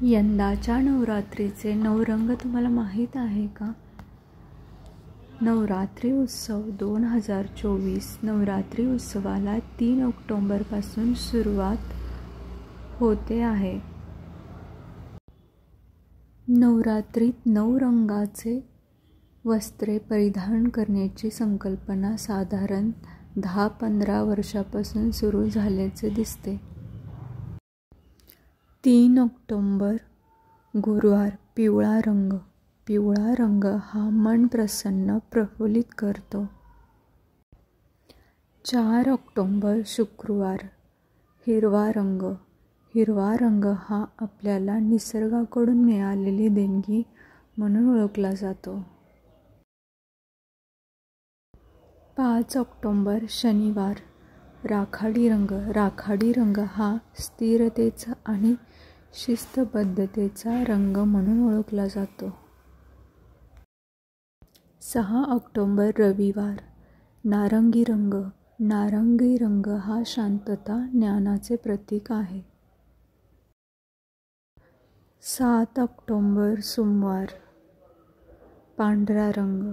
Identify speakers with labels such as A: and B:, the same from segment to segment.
A: यंदाच्या नवरात्रीचे 9 रंग तुम्हाला माहीत आहे का? नवरात्री उत्सव 2024 नवरात्री उत्सवाला 3 ऑक्टोबरपासून सुरुवात होते आहे. नवरात्रीत 9 रंगाचे वस्त्रे परिधान करण्याची संकल्पना साधारण 10-15 वर्षापासून सुरू झाल्याचे दिसते. 3 ऑक्टोबर गुरुवार पिवळा रंग. पिवळा रंग हा मन प्रसन्न प्रफुल्लित करतो. 4 ऑक्टोबर शुक्रवार हिरवा रंग. हिरवा रंग हा आपल्याला निसर्गाकडून मिळालेली देणगी म्हणून ओळखला जातो. 5 ऑक्टोबर शनिवार राखाडी रंग. राखाडी रंग हा स्थिरतेचा आणि शिस्तबद्धतेचा रंग म्हणून ओळखला जातो. 6 ऑक्टोबर रविवार नारंगी रंग. नारंगी रंग हा शांतता, ज्ञानाचे प्रतीक आहे. 7 ऑक्टोबर सोमवार पांढरा रंग.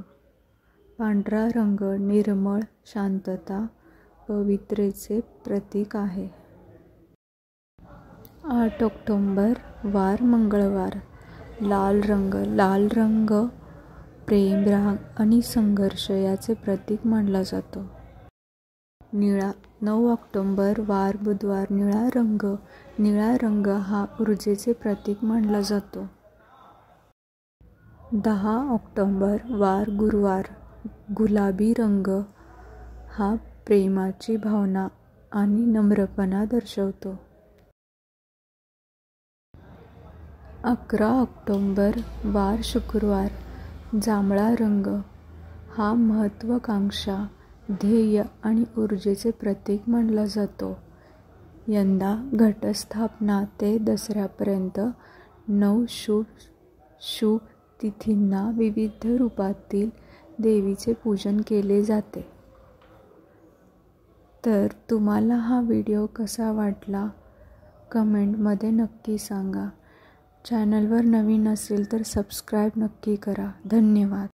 A: पांढरा रंग निर्मळ, शांतता, पवित्रतेचे प्रतीक आहे. 8 ऑक्टोबर वार मंगळवार लाल रंग. लाल रंग प्रेम, राग आणि संघर्ष याचे प्रतीक मानला जातो. निळा. 9 ऑक्टोबर वार बुधवार निळा रंग. निळा रंग हा ऊर्जेचे प्रतीक मानला जातो. 10 ऑक्टोबर वार गुरुवार गुलाबी रंग हा प्रेमाची भावना आणि नम्रपणा दर्शवतो. 11 ऑक्टोबर वार शुक्रवार जांभळा रंग हा महत्त्वाकांक्षा, ध्येय आणि ऊर्जेचे प्रतीक मानला जातो. यंदा घटस्थापना ते दसऱ्यापर्यंत 9 शुभ तिथींना विविध रूपातील देवीचे पूजन केले जाते. तर तुम्हाला हा व्हिडिओ कसा वाटला कमेंटमध्ये नक्की सांगा. चॅनलवर नवीन असेल तर सबस्क्राईब नक्की करा. धन्यवाद.